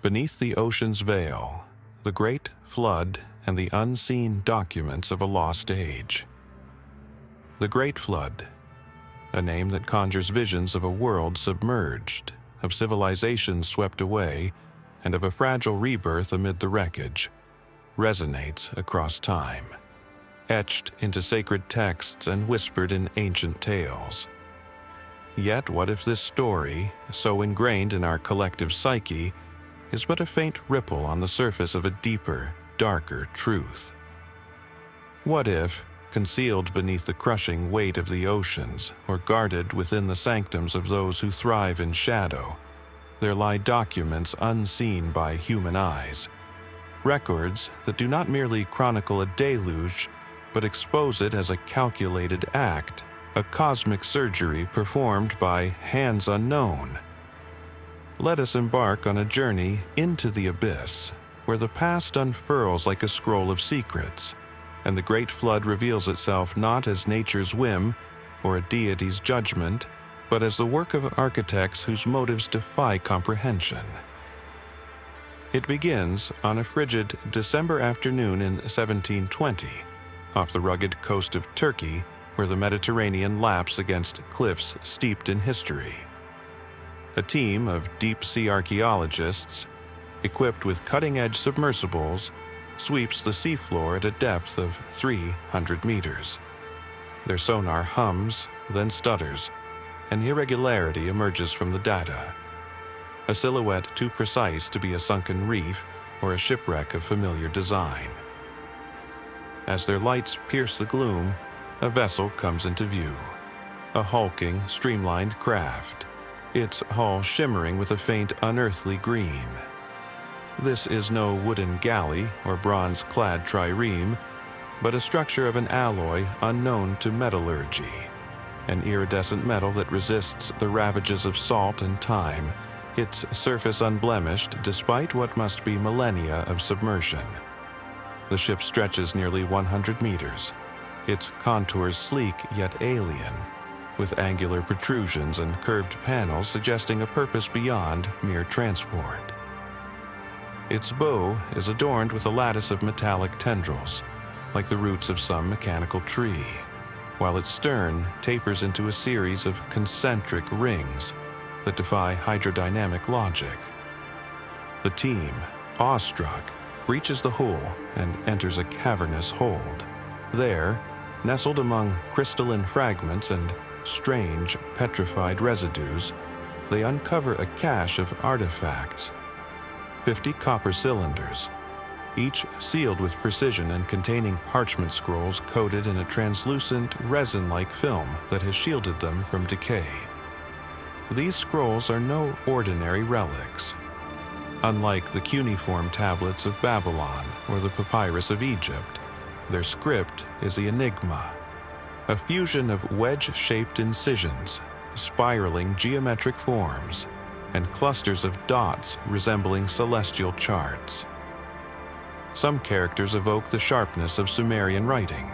Beneath the ocean's veil, the great flood and the unseen documents of a lost age. The Great Flood, a name that conjures visions of a world submerged, of civilization swept away, and of a fragile rebirth amid the wreckage, resonates across time, etched into sacred texts and whispered in ancient tales. Yet what if this story, so ingrained in our collective psyche, is but a faint ripple on the surface of a deeper, darker truth? What if, concealed beneath the crushing weight of the oceans, or guarded within the sanctums of those who thrive in shadow, there lie documents unseen by human eyes, records that do not merely chronicle a deluge, but expose it as a calculated act, a cosmic surgery performed by hands unknown? Let us embark on a journey into the abyss, where the past unfurls like a scroll of secrets, and the Great Flood reveals itself not as nature's whim or a deity's judgment, but as the work of architects whose motives defy comprehension. It begins on a frigid December afternoon in 1720, off the rugged coast of Turkey, where the Mediterranean laps against cliffs steeped in history. A team of deep-sea archaeologists, equipped with cutting-edge submersibles, sweeps the seafloor at a depth of 300 meters. Their sonar hums, then stutters. An irregularity emerges from the data, a silhouette too precise to be a sunken reef or a shipwreck of familiar design. As their lights pierce the gloom, a vessel comes into view, a hulking, streamlined craft, its hull shimmering with a faint, unearthly green. This is no wooden galley or bronze-clad trireme, but a structure of an alloy unknown to metallurgy, an iridescent metal that resists the ravages of salt and time, its surface unblemished despite what must be millennia of submersion. The ship stretches nearly 100 meters, its contours sleek yet alien, with angular protrusions and curved panels suggesting a purpose beyond mere transport. Its bow is adorned with a lattice of metallic tendrils, like the roots of some mechanical tree, while its stern tapers into a series of concentric rings that defy hydrodynamic logic. The team, awestruck, breaches the hull and enters a cavernous hold. There, nestled among crystalline fragments and strange, petrified residues, they uncover a cache of artifacts. 50 copper cylinders, each sealed with precision and containing parchment scrolls coated in a translucent, resin-like film that has shielded them from decay. These scrolls are no ordinary relics. Unlike the cuneiform tablets of Babylon or the papyrus of Egypt, their script is the enigma, a fusion of wedge-shaped incisions, spiraling geometric forms, and clusters of dots resembling celestial charts. Some characters evoke the sharpness of Sumerian writing,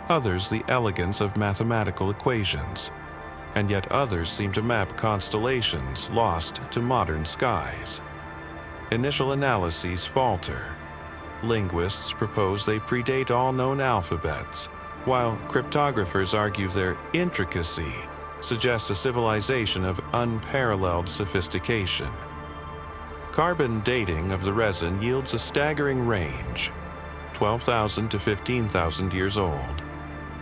others the elegance of mathematical equations, and yet others seem to map constellations lost to modern skies. Initial analyses falter. Linguists propose they predate all known alphabets, while cryptographers argue their intricacy suggests a civilization of unparalleled sophistication. Carbon dating of the resin yields a staggering range, 12,000 to 15,000 years old,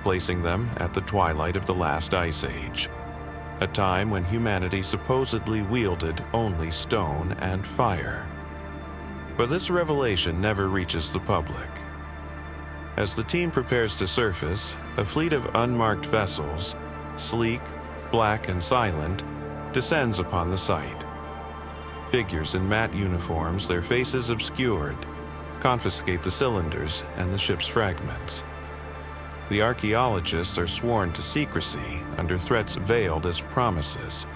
placing them at the twilight of the last ice age, a time when humanity supposedly wielded only stone and fire. But this revelation never reaches the public. As the team prepares to surface, a fleet of unmarked vessels, sleek, black, and silent, descends upon the site. Figures in matte uniforms, their faces obscured, confiscate the cylinders and the ship's fragments. The archaeologists are sworn to secrecy under threats veiled as promises,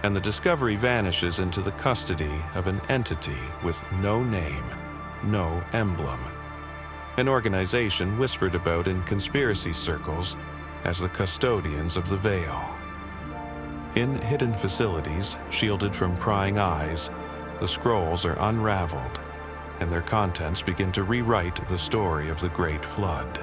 and the discovery vanishes into the custody of an entity with no name, no emblem. An organization whispered about in conspiracy circles as the custodians of the veil. In hidden facilities, shielded from prying eyes, the scrolls are unraveled, and their contents begin to rewrite the story of the Great Flood.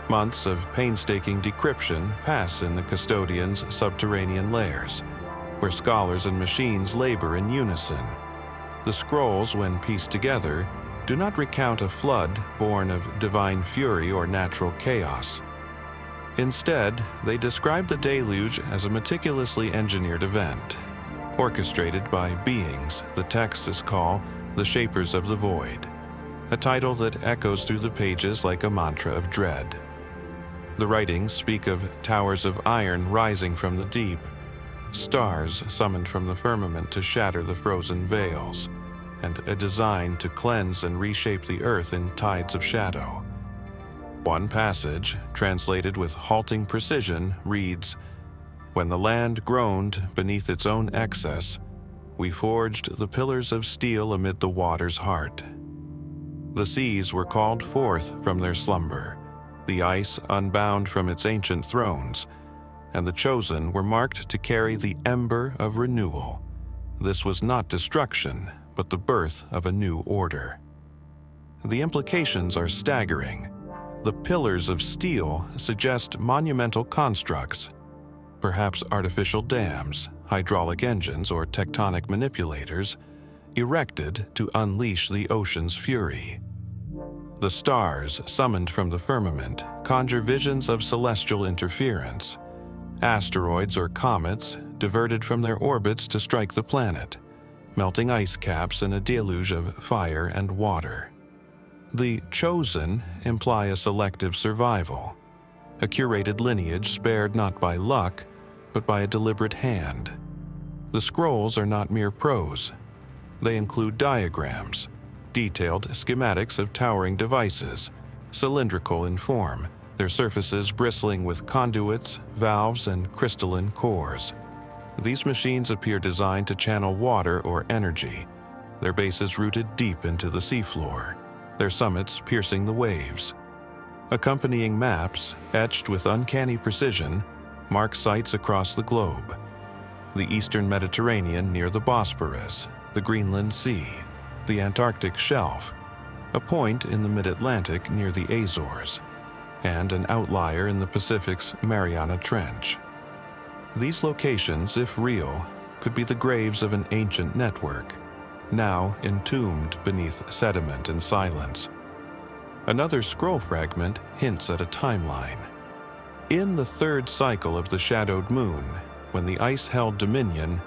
Months of painstaking decryption pass in the custodian's subterranean layers, where scholars and machines labor in unison. The scrolls, when pieced together, do not recount a flood born of divine fury or natural chaos. Instead, they describe the deluge as a meticulously engineered event, orchestrated by beings the texts call the Shapers of the Void, a title that echoes through the pages like a mantra of dread. The writings speak of towers of iron rising from the deep, stars summoned from the firmament to shatter the frozen veils, and a design to cleanse and reshape the earth in tides of shadow. One passage, translated with halting precision, reads, "When the land groaned beneath its own excess, we forged the pillars of steel amid the water's heart. The seas were called forth from their slumber, the ice unbound from its ancient thrones, and the chosen were marked to carry the ember of renewal. This was not destruction, but the birth of a new order." The implications are staggering. The pillars of steel suggest monumental constructs, perhaps artificial dams, hydraulic engines, or tectonic manipulators, erected to unleash the ocean's fury. The stars, summoned from the firmament, conjure visions of celestial interference, asteroids or comets diverted from their orbits to strike the planet, melting ice caps in a deluge of fire and water. The chosen imply a selective survival, a curated lineage spared not by luck, but by a deliberate hand. The scrolls are not mere prose. They include diagrams, detailed schematics of towering devices, cylindrical in form, their surfaces bristling with conduits, valves, and crystalline cores. These machines appear designed to channel water or energy, their bases rooted deep into the seafloor, their summits piercing the waves. Accompanying maps, etched with uncanny precision, mark sites across the globe: the eastern Mediterranean near the Bosporus, the Greenland Sea, the Antarctic Shelf, a point in the mid-Atlantic near the Azores, and an outlier in the Pacific's Mariana Trench. These locations, if real, could be the graves of an ancient network, now entombed beneath sediment and silence. Another scroll fragment hints at a timeline. In the third cycle of the shadowed moon, when the ice held dominion,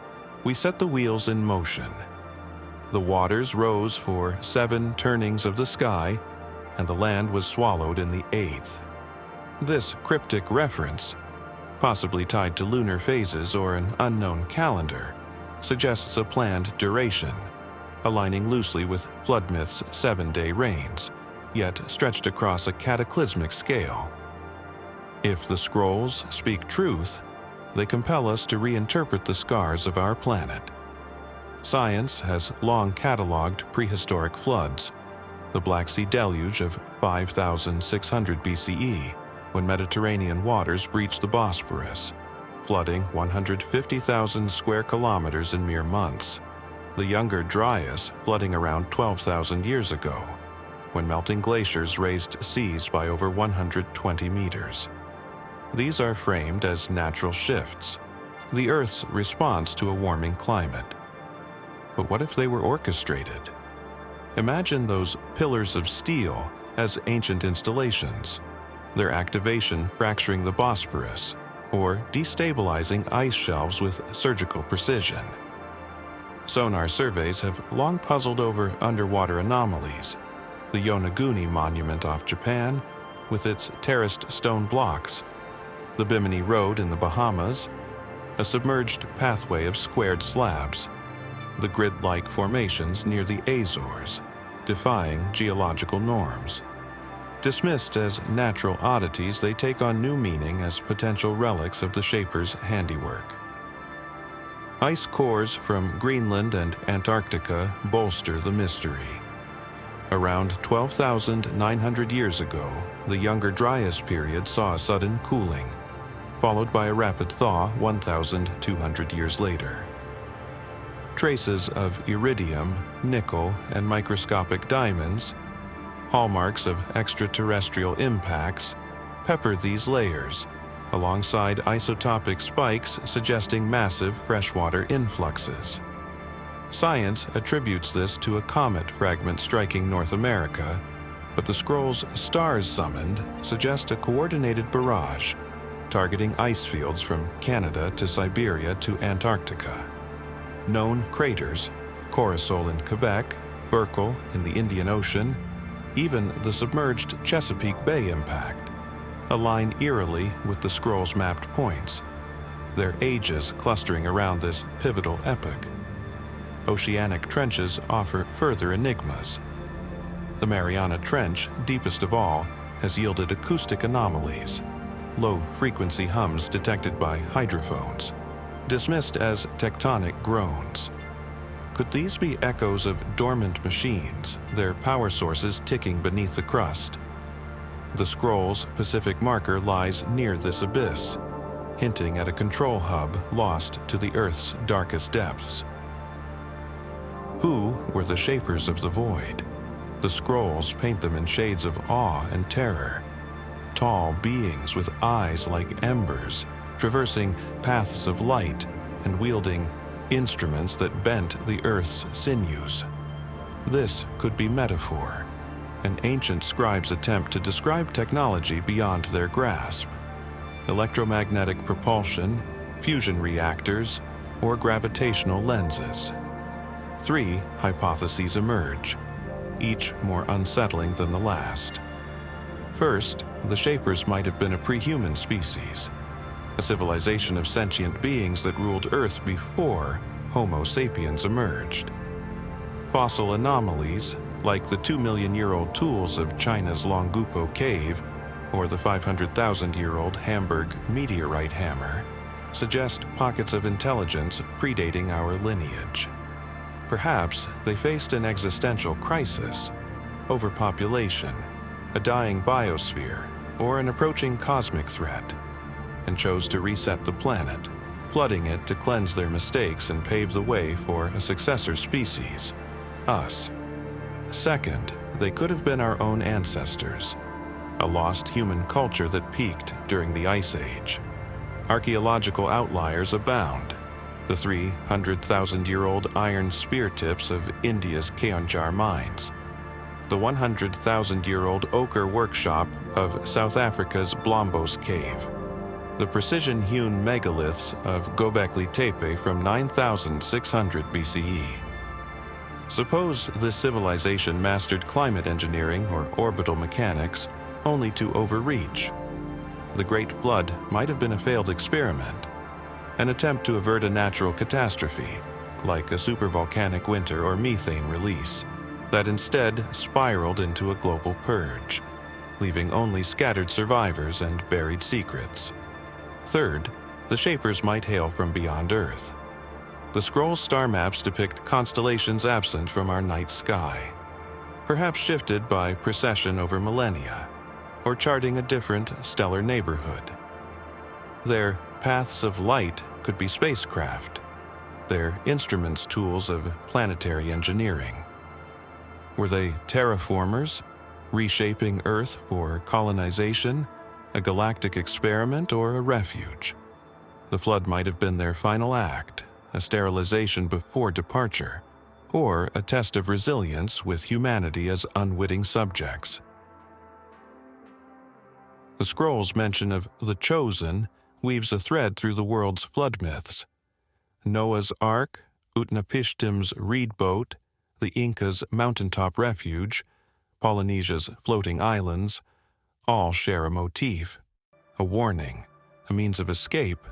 we set the wheels in motion. The waters rose for 7 turnings of the sky, and the land was swallowed in the 8th. This cryptic reference, possibly tied to lunar phases or an unknown calendar, suggests a planned duration, aligning loosely with flood myth's 7-day reigns, yet stretched across a cataclysmic scale. If the scrolls speak truth, they compel us to reinterpret the scars of our planet. Science has long cataloged prehistoric floods: the Black Sea deluge of 5,600 BCE, when Mediterranean waters breached the Bosporus, flooding 150,000 square kilometers in mere months; the Younger Dryas, flooding around 12,000 years ago, when melting glaciers raised seas by over 120 meters. These are framed as natural shifts, the Earth's response to a warming climate. But what if they were orchestrated? Imagine those pillars of steel as ancient installations, their activation fracturing the Bosporus or destabilizing ice shelves with surgical precision. Sonar surveys have long puzzled over underwater anomalies: the Yonaguni Monument off Japan, with its terraced stone blocks; the Bimini Road in the Bahamas, a submerged pathway of squared slabs; the grid-like formations near the Azores, defying geological norms. Dismissed as natural oddities, they take on new meaning as potential relics of the Shaper's handiwork. Ice cores from Greenland and Antarctica bolster the mystery. Around 12,900 years ago, the Younger Dryas period saw a sudden cooling, followed by a rapid thaw 1,200 years later. traces of iridium, nickel, and microscopic diamonds, hallmarks of extraterrestrial impacts, pepper these layers, alongside isotopic spikes suggesting massive freshwater influxes. Science attributes this to a comet fragment striking North America, but the scroll's stars summoned suggest a coordinated barrage, targeting ice fields from Canada to Siberia to Antarctica. Known craters, Corisol in Quebec, Burkle in the Indian Ocean, even the submerged Chesapeake Bay impact, align eerily with the scroll's mapped points, their ages clustering around this pivotal epoch. Oceanic trenches offer further enigmas. The Mariana Trench, deepest of all, has yielded acoustic anomalies, low-frequency hums detected by hydrophones, dismissed as tectonic groans. Could these be echoes of dormant machines, their power sources ticking beneath the crust? The scroll's Pacific marker lies near this abyss, hinting at a control hub lost to the Earth's darkest depths. Who were the shapers of the void? The scrolls paint them in shades of awe and terror. Tall beings with eyes like embers, traversing paths of light and wielding instruments that bent the Earth's sinews. This could be metaphor, an ancient scribe's attempt to describe technology beyond their grasp. Electromagnetic propulsion, fusion reactors, or gravitational lenses. 3 hypotheses emerge, each more unsettling than the last. First, the shapers might have been a pre-human species, a civilization of sentient beings that ruled Earth before Homo sapiens emerged. Fossil anomalies, like the 2-million-year-old tools of China's Longupo Cave or the 500,000-year-old Hamburg meteorite hammer, suggest pockets of intelligence predating our lineage. Perhaps they faced an existential crisis, overpopulation, a dying biosphere, or an approaching cosmic threat, and chose to reset the planet, flooding it to cleanse their mistakes and pave the way for a successor species, us. Second, they could have been our own ancestors, a lost human culture that peaked during the Ice Age. Archaeological outliers abound. The 300,000-year-old iron spear tips of India's Keonjhar mines, the 100,000-year-old ochre workshop of South Africa's Blombos Cave, the precision-hewn megaliths of Göbekli Tepe from 9,600 BCE. Suppose this civilization mastered climate engineering or orbital mechanics only to overreach. The Great Flood might have been a failed experiment, an attempt to avert a natural catastrophe, like a supervolcanic winter or methane release, that instead spiraled into a global purge, leaving only scattered survivors and buried secrets. Third, the shapers might hail from beyond Earth. The scroll's star maps depict constellations absent from our night sky, perhaps shifted by precession over millennia, or charting a different stellar neighborhood. Their paths of light could be spacecraft, their instruments tools of planetary engineering. Were they terraformers, reshaping Earth for colonization, a galactic experiment, or a refuge? The flood might have been their final act, a sterilization before departure, or a test of resilience with humanity as unwitting subjects. The scroll's mention of the Chosen weaves a thread through the world's flood myths. Noah's Ark, Utnapishtim's reed boat, the Inca's mountaintop refuge, Polynesia's floating islands, all share a motif, a warning, a means of escape,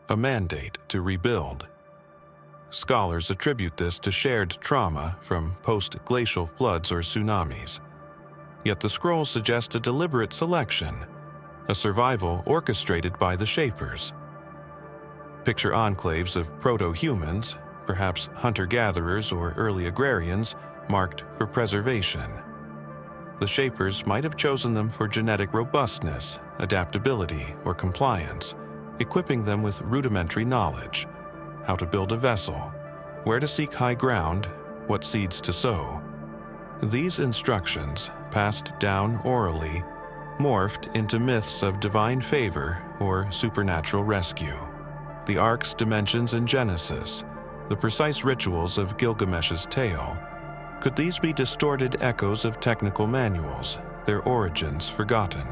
a mandate to rebuild. Scholars attribute this to shared trauma from post-glacial floods or tsunamis. Yet the scroll suggests a deliberate selection, a survival orchestrated by the shapers. Picture enclaves of proto-humans, perhaps hunter-gatherers or early agrarians, marked for preservation. The shapers might have chosen them for genetic robustness, adaptability, or compliance, equipping them with rudimentary knowledge, how to build a vessel, where to seek high ground, what seeds to sow. These instructions, passed down orally, morphed into myths of divine favor or supernatural rescue. The ark's dimensions in Genesis, the precise rituals of Gilgamesh's tale, could these be distorted echoes of technical manuals, their origins forgotten?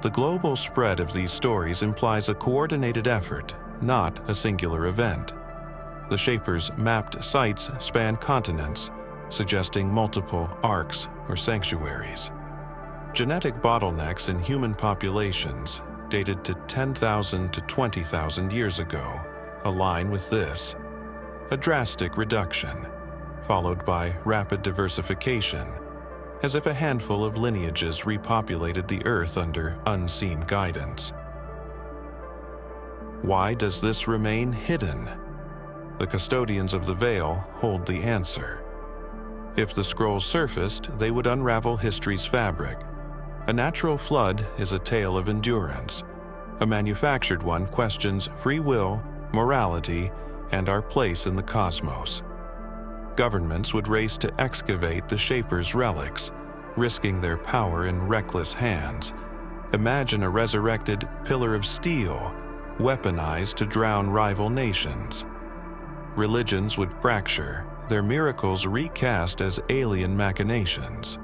The global spread of these stories implies a coordinated effort, not a singular event. The Shapers' mapped sites span continents, suggesting multiple arks or sanctuaries. Genetic bottlenecks in human populations, dated to 10,000 to 20,000 years ago, align with this. A drastic reduction, followed by rapid diversification, as if a handful of lineages repopulated the Earth under unseen guidance. Why does this remain hidden? The custodians of the veil hold the answer. If the scrolls surfaced, they would unravel history's fabric. A natural flood is a tale of endurance. A manufactured one questions free will, morality, and our place in the cosmos. Governments would race to excavate the Shapers' relics, risking their power in reckless hands. Imagine a resurrected pillar of steel, weaponized to drown rival nations. Religions would fracture, their miracles recast as alien machinations.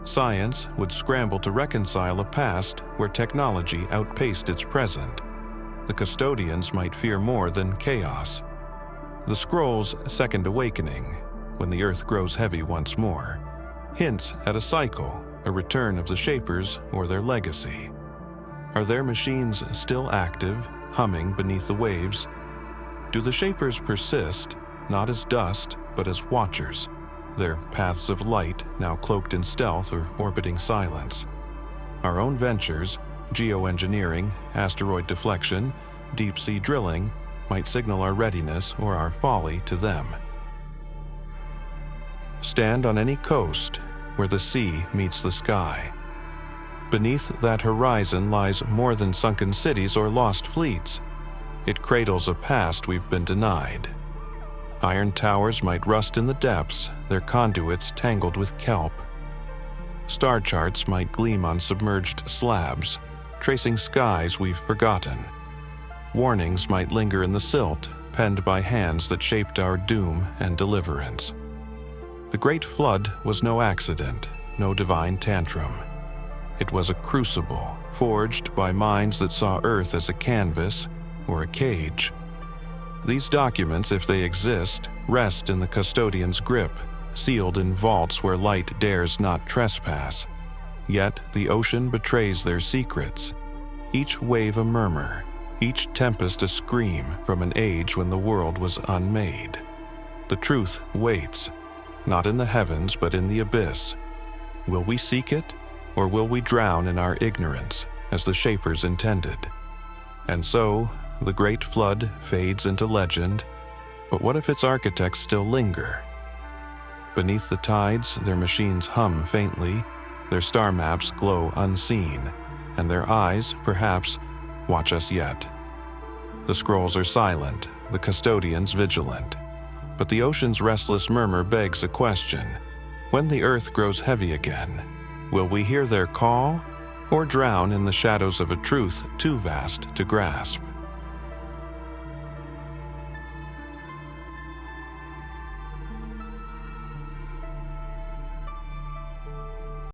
Science would scramble to reconcile a past where technology outpaced its present. The custodians might fear more than chaos. The scrolls' second awakening, when the Earth grows heavy once more, hints at a cycle, a return of the Shapers or their legacy. Are their machines still active, humming beneath the waves? Do the Shapers persist, not as dust, but as watchers, their paths of light now cloaked in stealth or orbiting silence? Our own ventures, geoengineering, asteroid deflection, deep-sea drilling, might signal our readiness or our folly to them. Stand on any coast where the sea meets the sky. Beneath that horizon lies more than sunken cities or lost fleets. It cradles a past we've been denied. Iron towers might rust in the depths, their conduits tangled with kelp. Star charts might gleam on submerged slabs, tracing skies we've forgotten. Warnings might linger in the silt, penned by hands that shaped our doom and deliverance. The Great Flood was no accident, no divine tantrum. It was a crucible, forged by minds that saw Earth as a canvas or a cage. These documents, if they exist, rest in the custodian's grip, sealed in vaults where light dares not trespass. Yet the ocean betrays their secrets, each wave a murmur, each tempest a scream from an age when the world was unmade. The truth waits, not in the heavens but in the abyss. Will we seek it, or will we drown in our ignorance, as the Shapers intended? And so, the Great Flood fades into legend, but what if its architects still linger? Beneath the tides, their machines hum faintly, their star maps glow unseen, and their eyes, perhaps, watch us yet. The scrolls are silent, the custodians vigilant, but the ocean's restless murmur begs a question. When the Earth grows heavy again, will we hear their call, or drown in the shadows of a truth too vast to grasp?